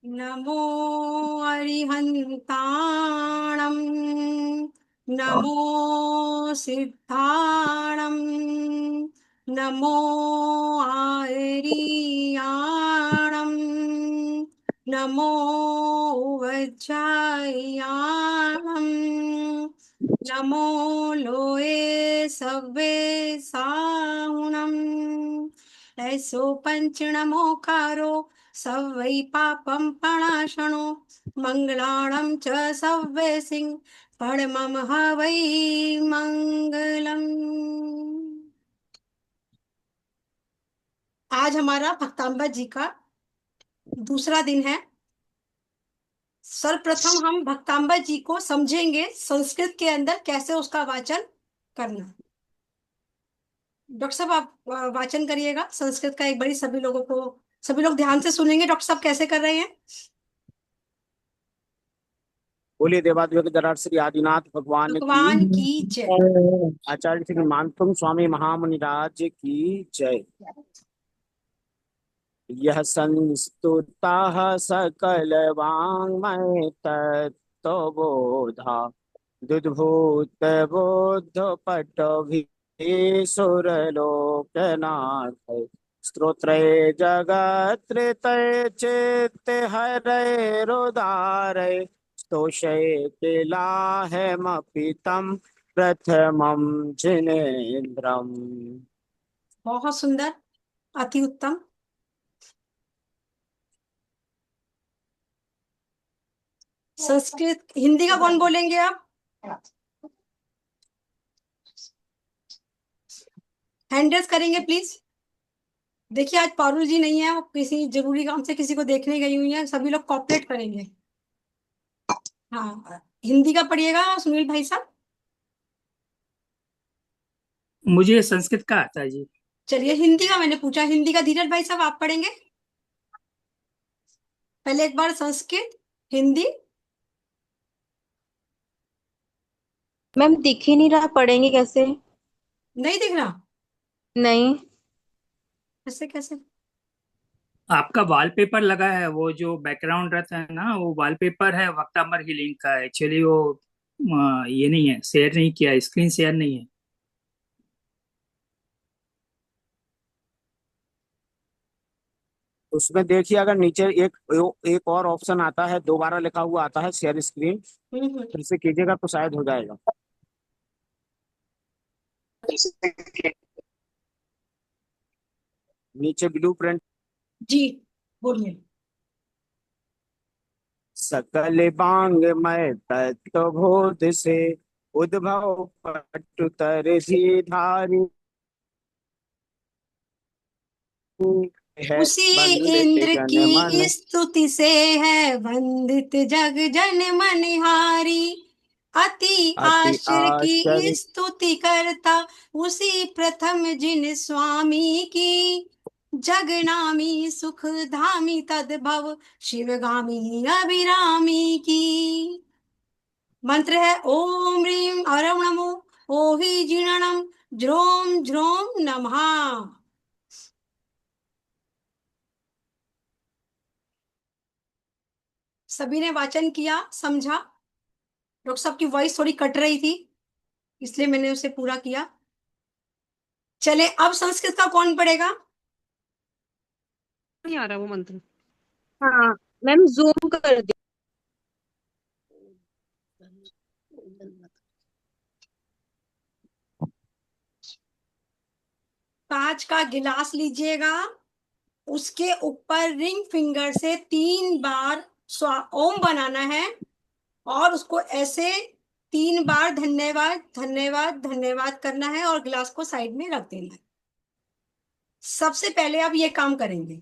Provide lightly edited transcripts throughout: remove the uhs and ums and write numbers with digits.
नमो अरिहन्ताणं नमो सिद्धाणं नमो आर्याणं नमो वज्रायाणं नमो लोये सव्वे साहुणम् ऐसो पंचणमोकारो सवै पापं प्रणाशनो मंगलाणं च सव्वे सिंह परमं हवै मंगलम। आज हमारा भक्तांबा जी का दूसरा दिन है। सर्वप्रथम हम भक्तांबा जी को समझेंगे संस्कृत के अंदर कैसे उसका वाचन करना। डॉक्टर साहब आप वाचन करिएगा संस्कृत का एक बारी सभी लोग ध्यान से सुनेंगे। डॉक्टर साहब कैसे कर रहे हैं? बोलिए देवाधिदेव दरार श्री आदिनाथ भगवान की भगवान की जय। आचार्य श्री मानतुम स्वामी महामुनिराज की जय। यह संस्तुता सकल वाङ्मय तत्वबोधा दुद्भूत बोध पट सुरलोकनाथ स्तोत्रे जगत्रितये चित्त हरैरुदारय स्तोषे किलाहमपि तं प्रथमं जिनेन्द्रम्। बहुत सुंदर, अति उत्तम। संस्कृत हिंदी का कौन बोलेंगे आप? हैंड रेस करेंगे प्लीज। देखिए आज पारुल जी नहीं है, वो किसी जरूरी काम से किसी को देखने गई हुई है। सभी लोग कॉपरेट करेंगे। हाँ, हिंदी का पढ़िएगा सुनील भाई साहब। मुझे संस्कृत का आता है जी। चलिए हिंदी का मैंने पूछा, हिंदी का धीरज भाई साहब आप पढ़ेंगे। पहले एक बार संस्कृत हिंदी। मैम दिख ही नहीं रहा, पढ़ेंगे कैसे? नहीं दिख रहा? नहीं। कैसे कैसे? आपका वॉलपेपर लगा है, वो जो बैकग्राउंड रहता है ना, वो वॉलपेपर है वक्तांबर की लिंक का। एक्चुअली वो ये नहीं है, शेयर नहीं किया, स्क्रीन शेयर नहीं है। उसमें देखिए अगर नीचे एक और ऑप्शन आता है, दोबारा लिखा हुआ आता है शेयर स्क्रीन, हम्म। फिर से कीजिएगा तो शायद हो जाएगा। नीचे ब्लू प्रिंट। जी बोलिए। सकल बांगमय तत्वबोध से उद्भव पटुतर धारी है उसी वंदित इंद्र जन मन। की स्तुति से है वंदित जग जन मनिहारी। अति अति आश्चर्य की आश्चर्य स्तुति करता उसी प्रथम जिन स्वामी की। जगनामी सुख धामी तद्भव शिवगामी अभिरामी की। मंत्र है ओम ह्रीं अरव नमो ओहि जीर्णम ज्रोम ज्रोम नमः। सभी ने वाचन किया, समझा? डॉक्टर साहब की वॉइस थोड़ी कट रही थी, इसलिए मैंने उसे पूरा किया। चले अब संस्कृत का कौन पढ़ेगा? नहीं आ रहा वो मंत्र। हाँ मैम, जूम कर दे। कांच का गिलास लीजिएगा, उसके ऊपर रिंग फिंगर से 3 बार ओम बनाना है और उसको ऐसे 3 बार धन्यवाद धन्यवाद धन्यवाद करना है और गिलास को साइड में रख देना है। सबसे पहले आप ये काम करेंगे।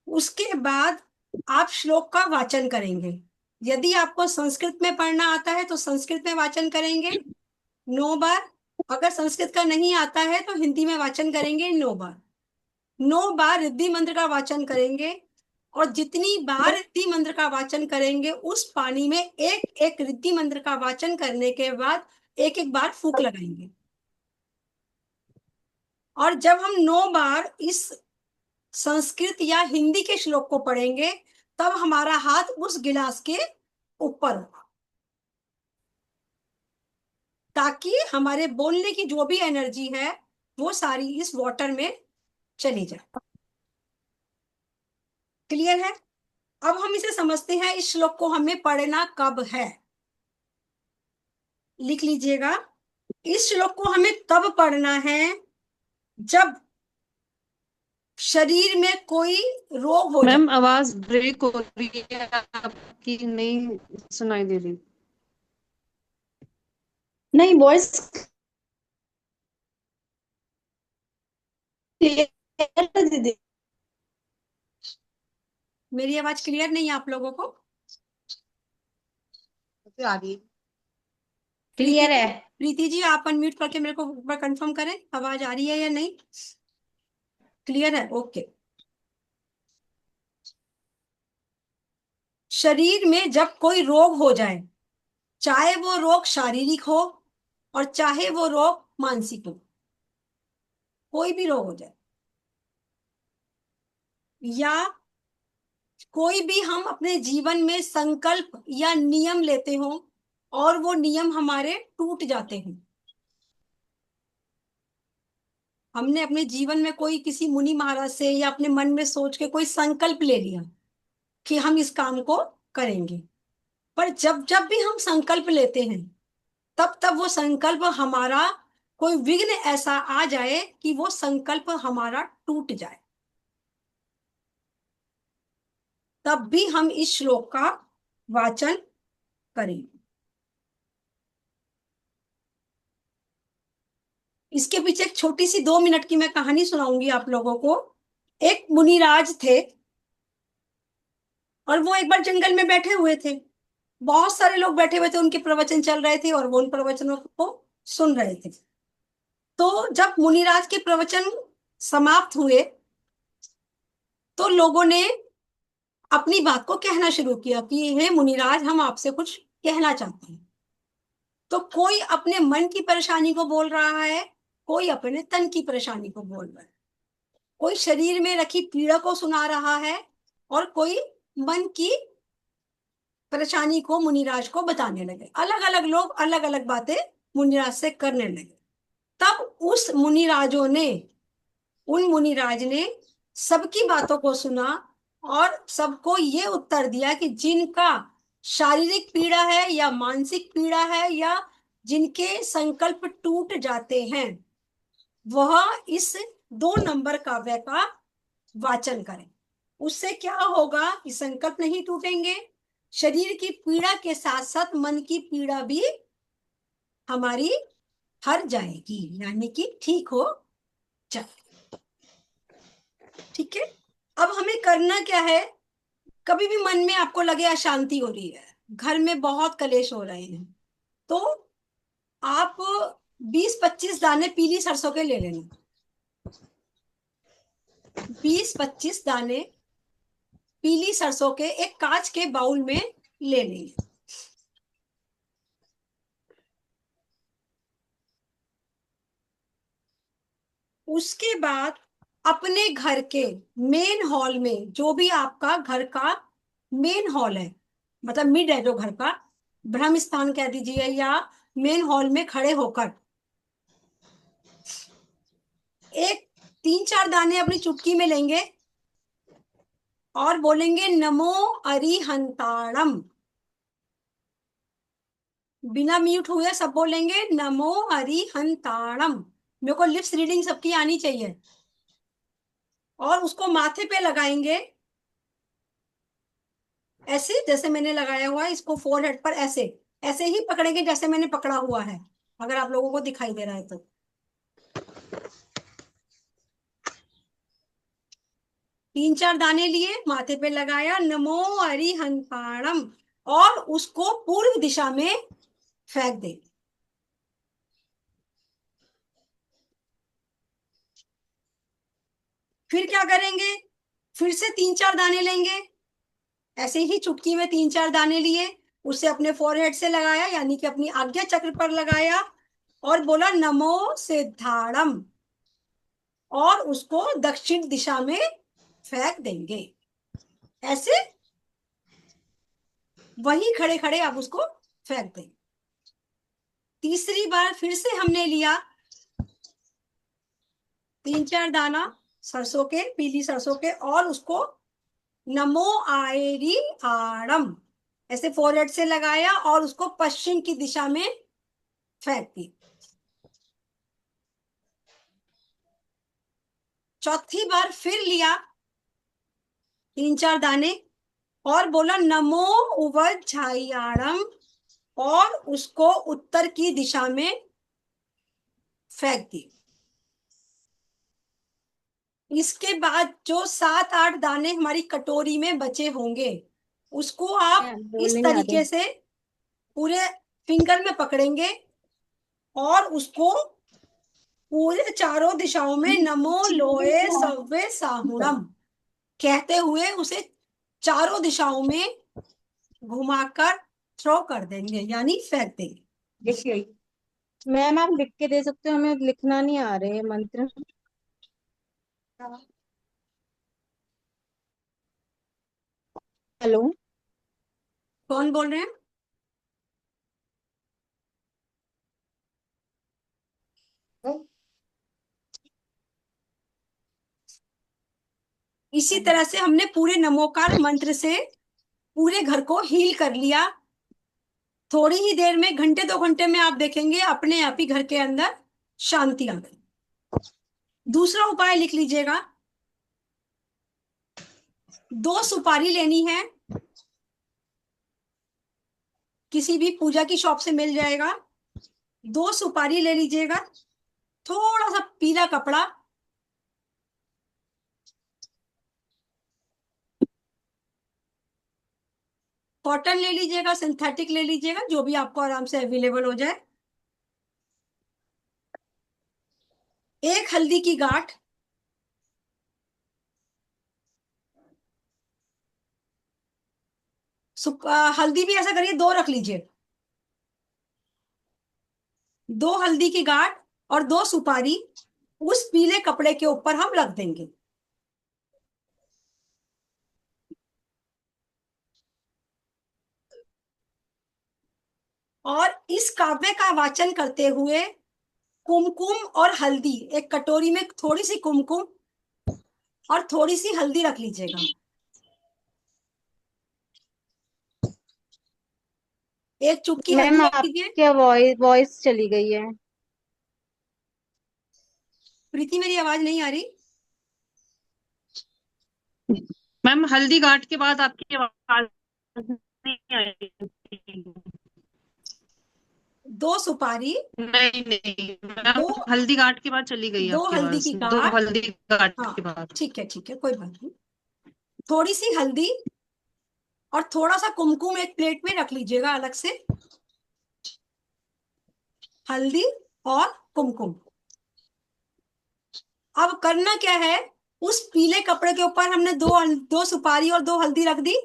उसके बाद आप श्लोक का वाचन करेंगे। यदि आपको संस्कृत में पढ़ना आता है तो संस्कृत में वाचन करेंगे 9 बार। अगर संस्कृत का नहीं आता है तो हिंदी में वाचन करेंगे 9 बार। 9 बार रिद्धि मंत्र का वाचन करेंगे और जितनी बार रिद्धि मंत्र का वाचन करेंगे उस पानी में एक एक रिद्धि मंत्र का वाचन करने के बाद एक एक बार फूंक लगाएंगे। और जब हम 9 बार इस संस्कृत या हिंदी के श्लोक को पढ़ेंगे तब हमारा हाथ उस गिलास के ऊपर होगा, ताकि हमारे बोलने की जो भी एनर्जी है वो सारी इस वाटर में चली जाए। क्लियर है? अब हम इसे समझते हैं, इस श्लोक को हमें पढ़ना कब है। लिख लीजिएगा, इस श्लोक को हमें तब पढ़ना है जब शरीर में कोई रोग हो जाए। मैम आवाज ब्रेक हो रही है आपकी, नहीं सुनाई दे रही। नहीं, वॉइस क्लियर है दीदी। मेरी आवाज क्लियर नहीं है आप लोगों को? आ रही है। क्लियर है। प्रीति जी, आप अनम्यूट करके मेरे को एक बार कंफर्म करें आवाज आ रही है या नहीं। क्लियर है? ओके। शरीर में जब कोई रोग हो जाए, चाहे वो रोग शारीरिक हो और चाहे वो रोग मानसिक हो, कोई भी रोग हो जाए, या कोई भी हम अपने जीवन में संकल्प या नियम लेते हो और वो नियम हमारे टूट जाते हैं। हमने अपने जीवन में कोई किसी मुनि महाराज से या अपने मन में सोच के कोई संकल्प ले लिया कि हम इस काम को करेंगे, पर जब जब भी हम संकल्प लेते हैं तब तब वो संकल्प हमारा, कोई विघ्न ऐसा आ जाए कि वो संकल्प हमारा टूट जाए, तब भी हम इस श्लोक का वाचन करेंगे। इसके पीछे एक छोटी सी 2 मिनट की मैं कहानी सुनाऊंगी आप लोगों को। एक मुनिराज थे और वो एक बार जंगल में बैठे हुए थे। बहुत सारे लोग बैठे हुए थे, उनके प्रवचन चल रहे थे और वो उन प्रवचनों को सुन रहे थे। तो जब मुनिराज के प्रवचन समाप्त हुए तो लोगों ने अपनी बात को कहना शुरू किया कि हे मुनिराज, हम आपसे कुछ कहना चाहते हैं। तो कोई अपने मन की परेशानी को बोल रहा है, कोई अपने तन की परेशानी को बोल रहा है, कोई शरीर में रखी पीड़ा को सुना रहा है और कोई मन की परेशानी को मुनिराज को बताने लगे। अलग अलग लोग अलग अलग बातें मुनिराज से करने लगे। तब उन मुनिराज ने सबकी बातों को सुना और सबको ये उत्तर दिया कि जिनका शारीरिक पीड़ा है या मानसिक पीड़ा है या जिनके संकल्प टूट जाते हैं, वह इस 2 नंबर काव्य का वाचन करें। उससे क्या होगा कि संकल्प नहीं टूटेंगे, शरीर की पीड़ा के साथ साथ मन की पीड़ा भी हमारी हर जाएगी, यानी कि ठीक हो जाए। ठीक है? अब हमें करना क्या है? कभी भी मन में आपको लगे अशांति हो रही है, घर में बहुत कलेश हो रहे हैं, तो आप 20-25 दाने पीली सरसों के ले लेना। 20-25 दाने पीली सरसों के एक कांच के बाउल में ले लेंगे। उसके बाद अपने घर के मेन हॉल में, जो भी आपका घर का मेन हॉल है, मतलब मिड है जो घर का, ब्रह्म स्थान कह दीजिए, या मेन हॉल में खड़े होकर एक 3-4 दाने अपनी चुटकी में लेंगे और बोलेंगे नमो अरिहंताणम। बिना म्यूट हुए सब बोलेंगे नमो अरिहंताणम। मेरे को लिप्स रीडिंग सबकी आनी चाहिए। और उसको माथे पे लगाएंगे ऐसे जैसे मैंने लगाया हुआ है, इसको फोरहेड पर ऐसे ऐसे ही पकड़ेंगे जैसे मैंने पकड़ा हुआ है, अगर आप लोगों को दिखाई दे रहा है तो। 3-4 दाने लिए, माथे पे लगाया नमो अरिहंताणम, और उसको पूर्व दिशा में फेंक दे। फिर क्या करेंगे? फिर से 3-4 दाने लेंगे, ऐसे ही चुटकी में 3-4 दाने लिए, उसे अपने फोरहेड से लगाया, यानी कि अपनी आज्ञा चक्र पर लगाया और बोला नमो सिद्धाणम, और उसको दक्षिण दिशा में फेंक देंगे। ऐसे वहीं खड़े खड़े आप उसको फेंक दें। तीसरी बार फिर से हमने लिया 3-4 दाना सरसों के, पीली सरसों के, और उसको नमो आएरी आड़म ऐसे फोरहेड से लगाया और उसको पश्चिम की दिशा में फेंक दी। चौथी बार फिर लिया 3-4 दाने और बोला नमो उवज्झायाणम, और उसको उत्तर की दिशा में फेंक दी। इसके बाद जो 7-8 दाने हमारी कटोरी में बचे होंगे उसको आप इस बोलने नहीं आ रहे। तरीके से पूरे फिंगर में पकड़ेंगे और उसको पूरे चारों दिशाओं में नमो लोए सव्वे साहुणम कहते हुए उसे चारों दिशाओं में घुमाकर थ्रो कर देंगे, यानी फेंक देंगे। देखिए मैम, आप लिख के दे सकते हो, हमें लिखना नहीं आ रहे हैं मंत्र। हेलो। कौन बोल रहे हैं? इसी तरह से हमने पूरे नमोकार मंत्र से पूरे घर को हील कर लिया। थोड़ी ही देर में, घंटे 2 घंटे में आप देखेंगे अपने आप ही घर के अंदर शांति आ गई। दूसरा उपाय लिख लीजिएगा। 2 सुपारी लेनी है, किसी भी पूजा की शॉप से मिल जाएगा। 2 सुपारी ले लीजिएगा, थोड़ा सा पीला कपड़ा, कॉटन ले लीजिएगा, सिंथेटिक ले लीजिएगा, जो भी आपको आराम से अवेलेबल हो जाए। 1 हल्दी की गांठ, हल्दी भी ऐसा करिए 2 रख लीजिए। 2 हल्दी की गांठ और 2 सुपारी उस पीले कपड़े के ऊपर हम रख देंगे। और इस काव्य का वाचन करते हुए कुमकुम और हल्दी, एक कटोरी में थोड़ी सी कुमकुम और थोड़ी सी हल्दी रख लीजिएगा। एक चुटकी मैम हल्दी रख लीजिए। आपकी वॉइस वॉइस चली गई है। प्रीति, मेरी आवाज नहीं आ रही? मैम हल्दी घाट के बाद आपकी आवाज नहीं आई। 2 सुपारी, नहीं नहीं मैम, 2 हल्दी घाट के बाद चली गई 2 आपकी हल्दी आवाज, की 2 गांठ। हल्दी घाट हाँ, के बाद। ठीक है, कोई बात नहीं। थोड़ी सी हल्दी और थोड़ा सा कुमकुम एक प्लेट में रख लीजिएगा अलग से। हल्दी और कुमकुम। अब करना क्या है, उस पीले कपड़े के ऊपर हमने 2 सुपारी और 2 हल्दी रख दी।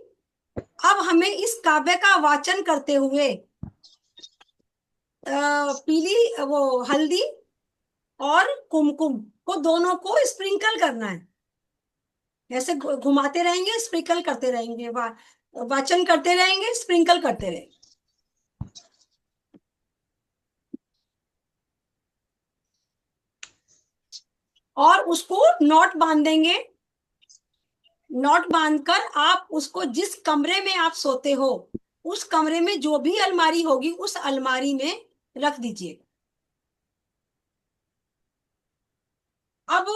अब हमें इस काव्य का वाचन करते हुए पीली वो हल्दी और कुमकुम को दोनों को स्प्रिंकल करना है। ऐसे घुमाते रहेंगे, स्प्रिंकल करते रहेंगे, वाचन करते रहेंगे, स्प्रिंकल करते रहेंगे। और उसको नॉट बांध देंगे। नॉट बांधकर आप उसको जिस कमरे में आप सोते हो उस कमरे में जो भी अलमारी होगी उस अलमारी में रख दीजिए। अब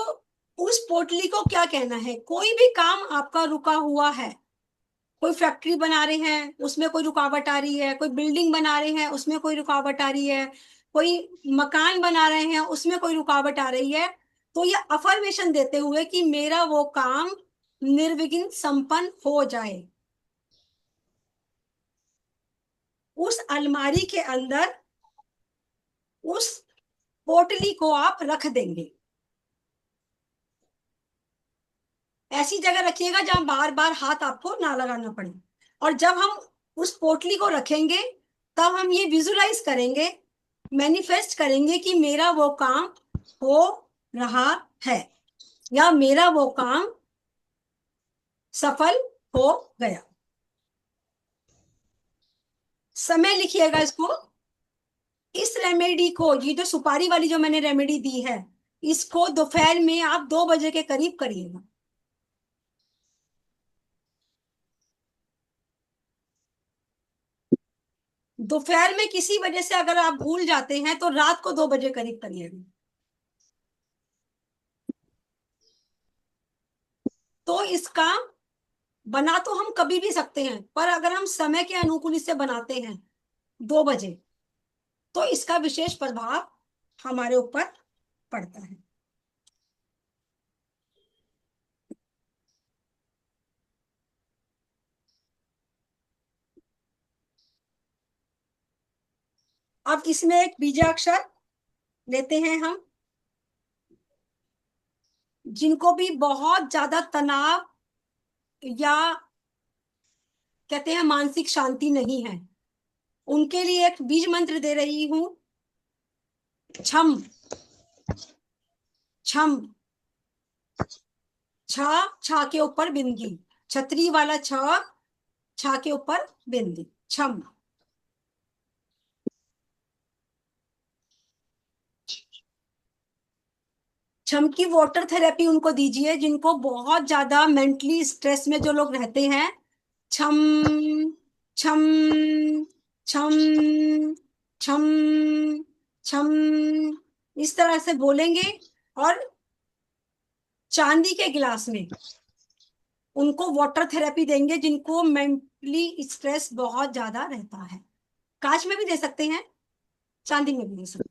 उस पोटली को क्या कहना है, कोई भी काम आपका रुका हुआ है, कोई फैक्ट्री बना रहे हैं उसमें कोई रुकावट आ रही है, कोई बिल्डिंग बना रहे हैं उसमें कोई रुकावट आ रही है, कोई मकान बना रहे हैं उसमें कोई रुकावट आ रही है, तो ये अफर्मेशन देते हुए कि मेरा वो काम निर्विघ्न संपन्न हो जाए, उस अलमारी के अंदर उस पोटली को आप रख देंगे। ऐसी जगह रखिएगा जहां बार बार हाथ आपको ना लगाना पड़े। और जब हम उस पोटली को रखेंगे तब हम ये विजुलाइज करेंगे, मैनिफेस्ट करेंगे कि मेरा वो काम हो रहा है या मेरा वो काम सफल हो गया। समय लिखिएगा इसको। इस रेमेडी को, ये जो सुपारी वाली जो मैंने रेमेडी दी है, इसको दोपहर में आप 2 बजे के करीब करिएगा। दोपहर में किसी वजह से अगर आप भूल जाते हैं तो रात को 2 बजे करीब करिएगा। तो इसका बना तो हम कभी भी सकते हैं, पर अगर हम समय के अनुकूल इसे बनाते हैं 2 बजे, तो इसका विशेष प्रभाव हमारे ऊपर पड़ता है। अब इसमें एक बीजाक्षर लेते हैं हम। जिनको भी बहुत ज्यादा तनाव या कहते हैं मानसिक शांति नहीं है, उनके लिए एक बीज मंत्र दे रही हूं। छम छम, छा के ऊपर बिंदी, छतरी वाला छा के ऊपर बिंदी, छम। छम की वाटर थेरेपी उनको दीजिए जिनको बहुत ज्यादा मेंटली स्ट्रेस में जो लोग रहते हैं। छम छम छम छम छम, इस तरह से बोलेंगे। और चांदी के गिलास में उनको वाटर थेरेपी देंगे जिनको मेंटली स्ट्रेस बहुत ज्यादा रहता है। कांच में भी दे सकते हैं, चांदी में भी दे सकते हैं।